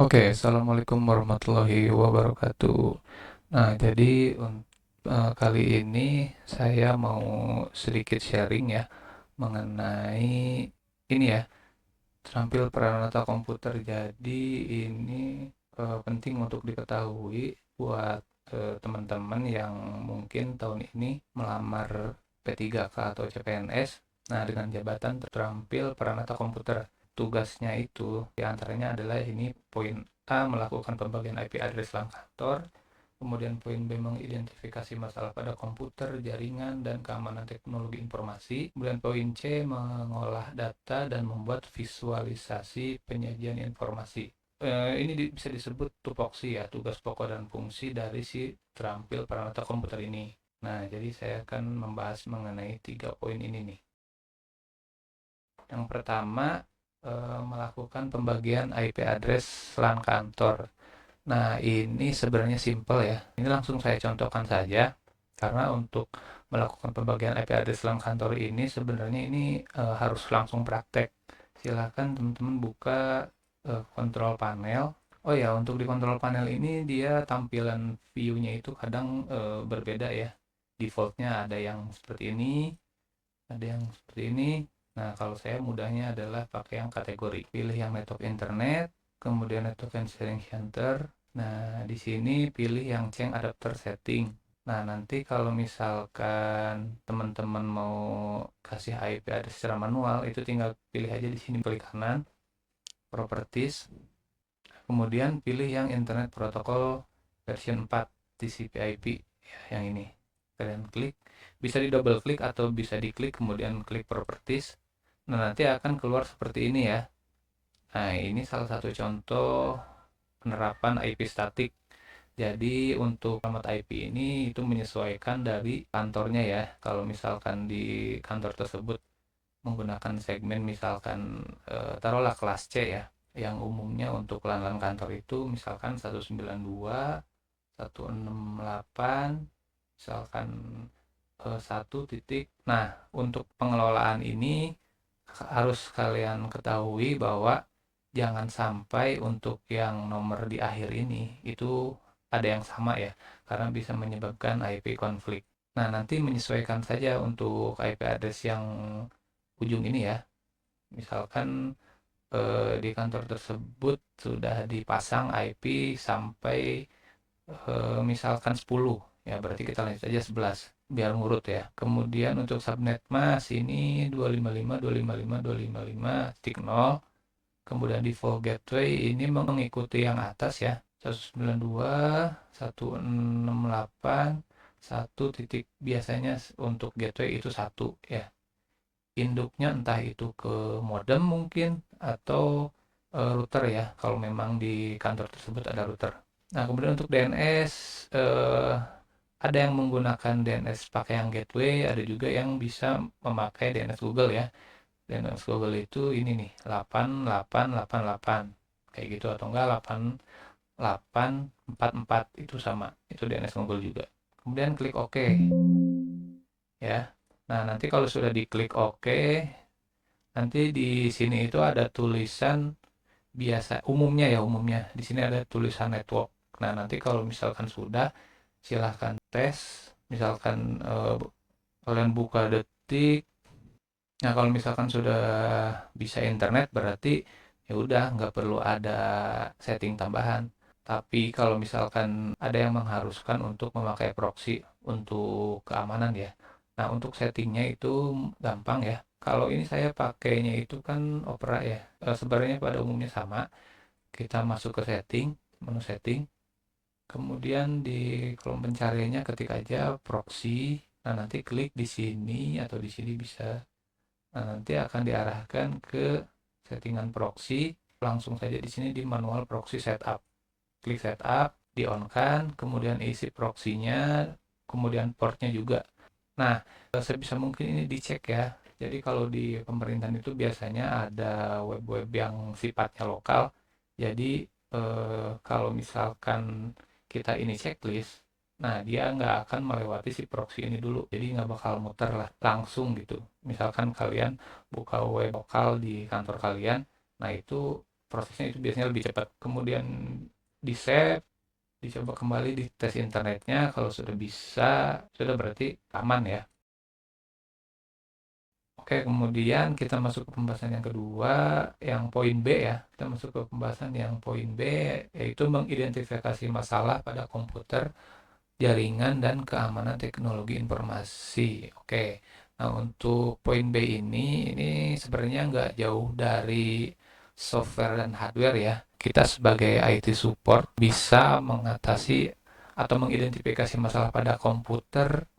Oke, Assalamualaikum warahmatullahi wabarakatuh. Nah, jadi kali ini saya mau sedikit sharing ya mengenai ini ya, terampil peranata komputer. Jadi ini penting untuk diketahui buat teman-teman yang mungkin tahun ini melamar P3K atau CPNS. Nah, dengan jabatan terampil peranata komputer. Tugasnya itu diantaranya adalah ini poin A, melakukan pembagian IP address LAN kantor. Kemudian poin B, mengidentifikasi masalah pada komputer, jaringan, dan keamanan teknologi informasi. Kemudian poin C, mengolah data dan membuat visualisasi penyajian informasi. Ini bisa disebut tupoksi ya, tugas pokok dan fungsi dari si terampil peranata komputer ini. Nah, jadi saya akan membahas mengenai 3 poin ini nih. Yang pertama, melakukan pembagian IP address LAN kantor. Nah, ini sebenarnya simple ya. Ini langsung saya contohkan saja, karena untuk melakukan pembagian IP address LAN kantor ini sebenarnya ini harus langsung praktek. Silakan teman-teman buka kontrol panel. Oh ya, untuk di kontrol panel ini dia tampilan view-nya itu kadang berbeda ya. Defaultnya ada yang seperti ini, ada yang seperti ini. Nah, kalau saya mudahnya adalah pakai yang kategori. Pilih yang network internet, kemudian network and sharing center. Nah, di sini pilih yang change adapter setting. Nah, nanti kalau misalkan teman-teman mau kasih IP address secara manual, itu tinggal pilih aja di sini, klik kanan, properties, kemudian pilih yang internet protocol version 4 TCP/IP ya, yang ini. Kalian klik, bisa di double klik atau bisa diklik kemudian klik properties. Nah, nanti akan keluar seperti ini ya. Nah, ini salah satu contoh penerapan IP statik. Jadi untuk alamat IP ini itu menyesuaikan dari kantornya ya. Kalau misalkan di kantor tersebut menggunakan segmen misalkan taruhlah kelas C ya, yang umumnya untuk LAN kantor itu misalkan 192.168 misalkan 1 titik. Nah, untuk pengelolaan ini harus kalian ketahui bahwa jangan sampai untuk yang nomor di akhir ini itu ada yang sama ya, karena bisa menyebabkan IP konflik. Nah, nanti menyesuaikan saja untuk IP address yang ujung ini ya. Misalkan di kantor tersebut sudah dipasang IP sampai misalkan 10 ya, berarti kita lanjut aja 11 biar ngurut ya. Kemudian untuk subnet mas ini 255.255.255.0. Kemudian default gateway ini mengikuti yang atas ya, 192.168.1 titik, biasanya untuk gateway itu 1 ya. Induknya entah itu ke modem mungkin atau router ya, kalau memang di kantor tersebut ada router. Nah, kemudian untuk DNS, ada yang menggunakan DNS pakai yang gateway, ada juga yang bisa memakai DNS Google ya. DNS Google itu ini nih, 8888 kayak gitu, atau enggak 8844, itu sama. Itu DNS Google juga. Kemudian klik OK ya. Nah, nanti kalau sudah diklik OK, nanti di sini itu ada tulisan biasa umumnya ya, umumnya. Di sini ada tulisan network. Nah, nanti kalau misalkan sudah, silahkan tes. Misalkan kalian buka detik. Nah, kalau misalkan sudah bisa internet, berarti ya udah nggak perlu ada setting tambahan. Tapi kalau misalkan ada yang mengharuskan untuk memakai proxy untuk keamanan ya. Nah, untuk settingnya itu gampang ya. Kalau ini saya pakainya itu kan Opera ya. Sebenarnya pada umumnya sama. Kita masuk ke setting, menu setting. Kemudian di kolom pencariannya ketik aja proxy. Nah, nanti klik di sini atau di sini bisa. Nah, nanti akan diarahkan ke settingan proxy. Langsung saja di sini di manual proxy setup. Klik setup, di on kan, kemudian isi proxy-nya, kemudian portnya juga. Nah, sebisa mungkin ini dicek ya. Jadi kalau di pemerintahan itu biasanya ada web-web yang sifatnya lokal. Jadi kalau misalkan kita ini checklist, nah dia nggak akan melewati si proxy ini dulu. Jadi nggak bakal muter lah langsung gitu. Misalkan kalian buka web lokal di kantor kalian, nah itu prosesnya itu biasanya lebih cepat. Kemudian di-save, dicoba kembali di tes internetnya, kalau sudah bisa, sudah berarti aman ya. Oke, kemudian kita masuk ke pembahasan yang kedua, yang poin B ya. Kita masuk ke pembahasan yang poin B, yaitu mengidentifikasi masalah pada komputer, jaringan, dan keamanan teknologi informasi. Oke, nah untuk poin B ini sebenarnya nggak jauh dari software dan hardware ya. Kita sebagai IT support bisa mengatasi atau mengidentifikasi masalah pada komputer.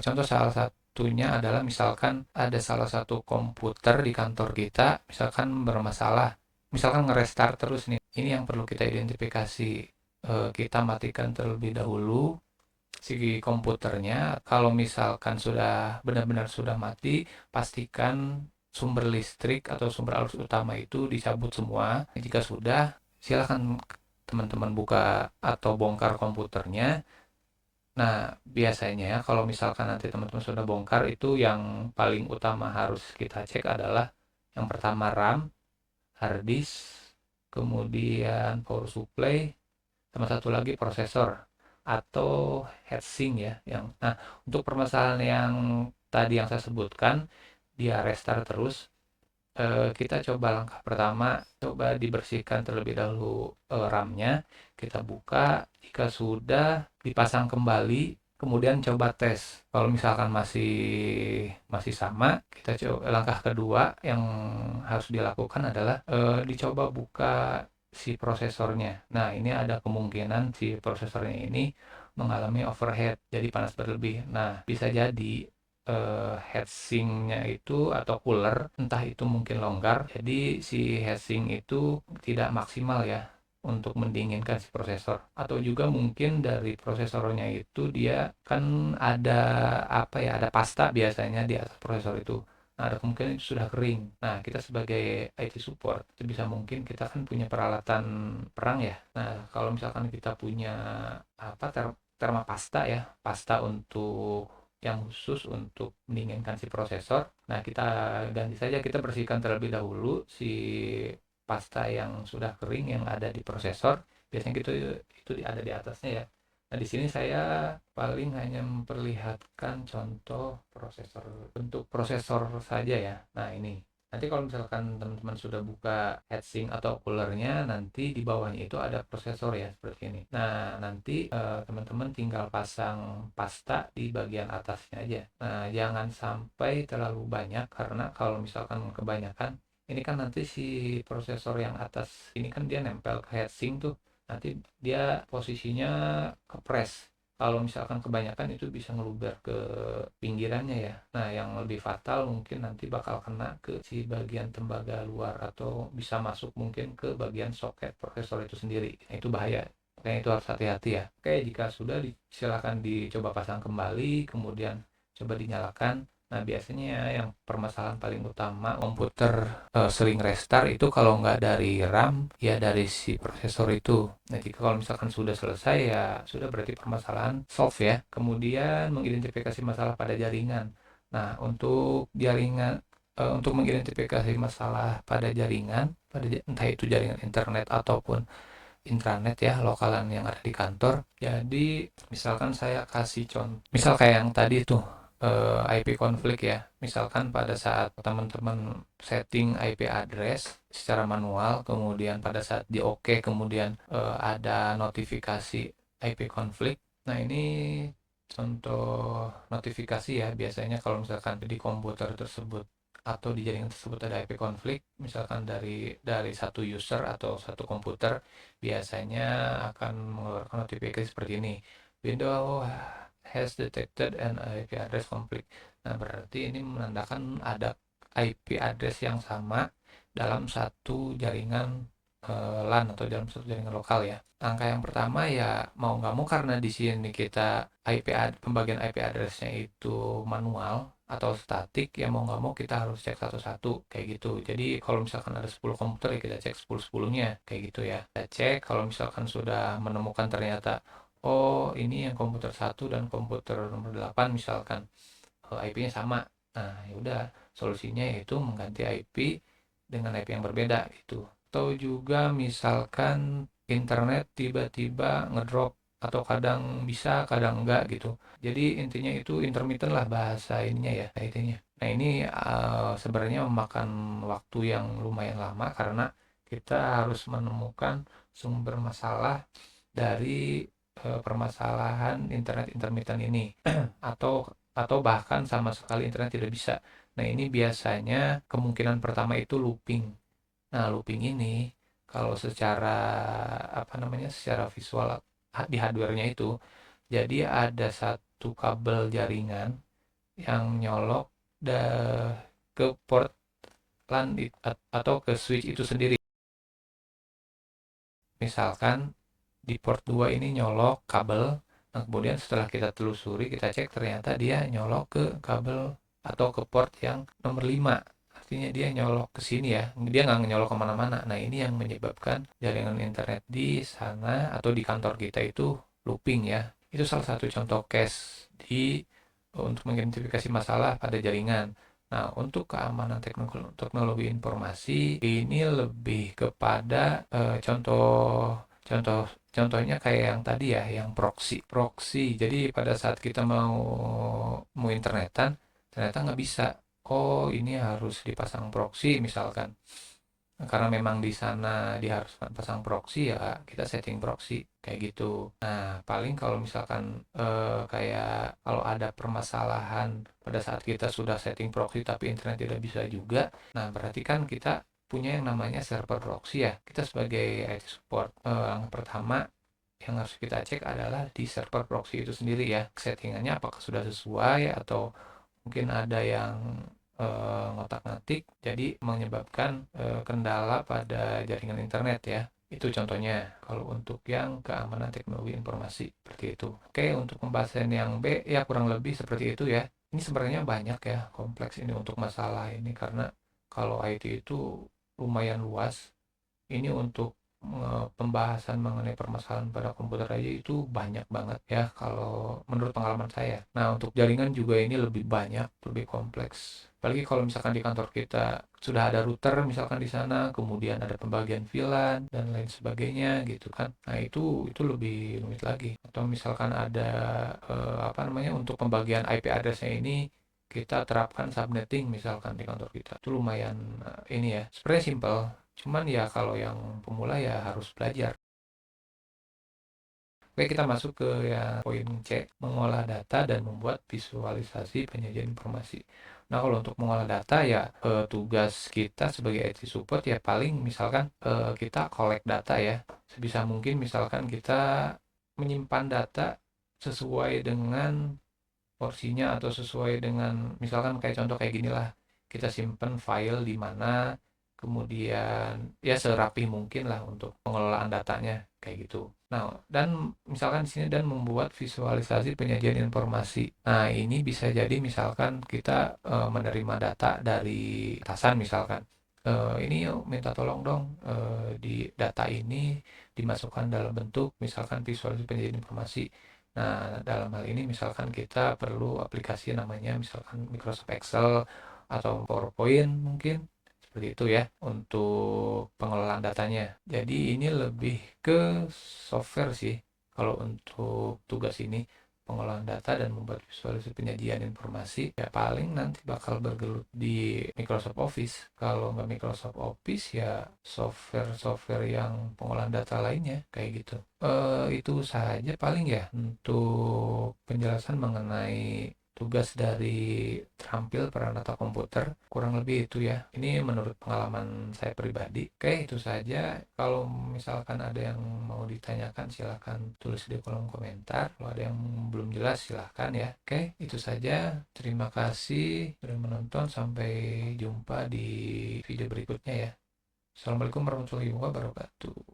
Contoh salah satunya adalah misalkan ada salah satu komputer di kantor kita, misalkan bermasalah, misalkan nge-restart terus nih. Ini yang perlu kita identifikasi. Kita matikan terlebih dahulu si komputernya. Kalau misalkan sudah benar-benar sudah mati, pastikan sumber listrik atau sumber arus utama itu dicabut semua. Jika sudah, silakan teman-teman buka atau bongkar komputernya. Nah, biasanya ya, kalau misalkan nanti teman-teman sudah bongkar, itu yang paling utama harus kita cek adalah yang pertama RAM, hard disk, kemudian power supply, sama satu lagi prosesor atau heatsink ya. Nah, untuk permasalahan yang tadi yang saya sebutkan, dia restart terus. Kita coba langkah pertama, coba dibersihkan terlebih dahulu RAM-nya. Kita buka, jika sudah dipasang kembali, kemudian coba tes. Kalau misalkan masih masih sama, kita coba langkah kedua yang harus dilakukan adalah dicoba buka si prosesornya. Nah, ini ada kemungkinan si prosesornya ini mengalami overheat, jadi panas berlebih. Nah, bisa jadi heatsinknya itu atau cooler, entah itu mungkin longgar, jadi si heatsink itu tidak maksimal ya untuk mendinginkan si prosesor. Atau juga mungkin dari prosesornya itu dia kan ada apa ya, ada pasta biasanya di atas prosesor itu. Nah, ada kemungkinan itu sudah kering. Nah, kita sebagai IT support, itu bisa mungkin kita kan punya peralatan perang ya. Nah, kalau misalkan kita punya apa termopasta ya, pasta untuk yang khusus untuk mendinginkan si prosesor. Nah, kita ganti saja, kita bersihkan terlebih dahulu si pasta yang sudah kering yang ada di prosesor. Biasanya itu ada di atasnya ya. Nah, di sini saya paling hanya memperlihatkan contoh prosesor, bentuk prosesor saja ya. Nah, ini. Nanti kalau misalkan teman-teman sudah buka heatsink atau coolernya, nanti di bawahnya itu ada prosesor ya, seperti ini. Nah, nanti teman-teman tinggal pasang pasta di bagian atasnya aja. Nah, jangan sampai terlalu banyak, karena kalau misalkan kebanyakan, ini kan nanti si prosesor yang atas ini kan dia nempel ke heatsink tuh. Nanti dia posisinya kepres. Kalau misalkan kebanyakan itu bisa ngeluber ke pinggirannya ya. Nah, yang lebih fatal mungkin nanti bakal kena ke si bagian tembaga luar atau bisa masuk mungkin ke bagian soket prosesor itu sendiri. Nah, itu bahaya. Makanya itu harus hati-hati ya. Oke, jika sudah silakan dicoba pasang kembali, kemudian coba dinyalakan. Nah, biasanya yang permasalahan paling utama komputer sering restart itu kalau nggak dari RAM, ya dari si prosesor itu. Nah, jika kalau misalkan sudah selesai, ya sudah berarti permasalahan solve ya. Kemudian mengidentifikasi masalah pada jaringan. Nah, untuk jaringan, untuk mengidentifikasi masalah pada jaringan, entah itu jaringan internet ataupun intranet ya, lokalan yang ada di kantor. Jadi misalkan saya kasih contoh, misal kayak yang tadi tuh IP konflik ya. Misalkan pada saat teman-teman setting IP address secara manual, kemudian pada saat di OK, kemudian ada notifikasi IP konflik. Nah, ini contoh notifikasi ya. Biasanya kalau misalkan di komputer tersebut atau di jaringan tersebut ada IP konflik, misalkan dari satu user atau satu komputer, biasanya akan mengeluarkan notifikasi seperti ini. Windows has detected an IP address conflict. Nah, berarti ini menandakan ada IP address yang sama dalam satu jaringan LAN atau dalam satu jaringan lokal ya. Langkah yang pertama ya mau nggak mau, karena di sini kita pembagian IP addressnya itu manual atau statik, ya mau nggak mau kita harus cek satu-satu kayak gitu. Jadi kalau misalkan ada 10 komputer, ya kita cek 10-10-nya kayak gitu ya. Kita cek kalau misalkan sudah menemukan ternyata, oh ini yang komputer 1 dan komputer nomor 8 misalkan IP-nya sama. Nah, ya udah, solusinya yaitu mengganti IP dengan IP yang berbeda gitu. atau juga misalkan internet tiba-tiba ngedrop atau kadang bisa kadang enggak gitu. Jadi intinya itu intermittent lah bahasa ininya ya, intinya. Nah ini sebenarnya memakan waktu yang lumayan lama karena kita harus menemukan sumber masalah dari permasalahan internet intermittent ini atau bahkan sama sekali internet tidak bisa. Nah, ini biasanya kemungkinan pertama itu looping. Nah, looping ini kalau secara apa namanya? Secara visual di hardware-nya itu jadi ada satu kabel jaringan yang nyolok ke port LAN atau ke switch itu sendiri. Misalkan di port 2 ini nyolok kabel. Nah, kemudian setelah kita telusuri, kita cek ternyata dia nyolok ke kabel atau ke port yang nomor 5. Artinya dia nyolok ke sini ya. Dia nggak nyolok kemana-mana. Nah, ini yang menyebabkan jaringan internet di sana atau di kantor kita itu looping ya. Itu salah satu contoh case untuk mengidentifikasi masalah pada jaringan. Nah, untuk keamanan teknologi informasi ini lebih kepada contoh contoh contohnya kayak yang tadi ya, yang proxy. Proxy. Jadi pada saat kita mau internetan, ternyata nggak bisa. Oh, ini harus dipasang proxy misalkan. Karena memang di sana diharuskan pasang proxy ya kita setting proxy kayak gitu. Nah, paling kalau misalkan kayak kalau ada permasalahan pada saat kita sudah setting proxy tapi internet tidak bisa juga, nah berarti kan kita punya yang namanya server proxy ya. Kita sebagai IT support, yang pertama yang harus kita cek adalah di server proxy itu sendiri ya. Settingannya apakah sudah sesuai atau mungkin ada yang ngotak-ngatik jadi menyebabkan kendala pada jaringan internet ya. Itu contohnya kalau untuk yang keamanan teknologi informasi seperti itu. Oke, untuk pembahasan yang B ya kurang lebih seperti itu ya. Ini sebenarnya banyak ya, kompleks ini untuk masalah ini karena kalau IT itu lumayan luas. Ini untuk pembahasan mengenai permasalahan pada komputer aja itu banyak banget ya kalau menurut pengalaman saya. Nah, untuk jaringan juga ini lebih banyak, lebih kompleks. Apalagi kalau misalkan di kantor kita sudah ada router misalkan di sana, kemudian ada pembagian VLAN dan lain sebagainya gitu kan. Nah, itu lebih rumit lagi. Atau misalkan ada apa namanya untuk pembagian IP address-nya ini kita terapkan subnetting misalkan di kantor kita. Itu lumayan ini ya. Sebenarnya simple, cuman ya kalau yang pemula ya harus belajar. Oke, kita masuk ke yang poin C, mengolah data dan membuat visualisasi penyajian informasi. Nah, kalau untuk mengolah data ya tugas kita sebagai IT support ya paling misalkan kita collect data ya. Sebisa mungkin misalkan kita menyimpan data sesuai dengan porsinya atau sesuai dengan misalkan kayak contoh kayak gini lah, kita simpen file di mana kemudian ya serapi mungkin lah untuk pengelolaan datanya kayak gitu. Nah, dan misalkan di sini dan membuat visualisasi penyajian informasi. Nah, ini bisa jadi misalkan kita menerima data dari atasan misalkan. Ini yuk minta tolong dong di data ini dimasukkan dalam bentuk misalkan visualisasi penyajian informasi. Nah, dalam hal ini misalkan kita perlu aplikasi namanya misalkan Microsoft Excel atau PowerPoint mungkin seperti itu ya untuk pengelolaan datanya. Jadi ini lebih ke software sih kalau untuk tugas ini pengolahan data dan membuat visualisasi penyajian informasi ya paling nanti bakal bergelut di Microsoft Office. Kalau nggak Microsoft Office ya software-software yang pengolahan data lainnya kayak gitu. Itu saja paling ya untuk penjelasan mengenai tugas dari terampil peranata komputer. Kurang lebih itu ya. Ini menurut pengalaman saya pribadi. Oke, itu saja. Kalau misalkan ada yang mau ditanyakan silahkan tulis di kolom komentar. Kalau ada yang belum jelas silahkan ya. Oke, itu saja. Terima kasih sudah menonton. Sampai jumpa di video berikutnya ya. Assalamualaikum warahmatullahi wabarakatuh.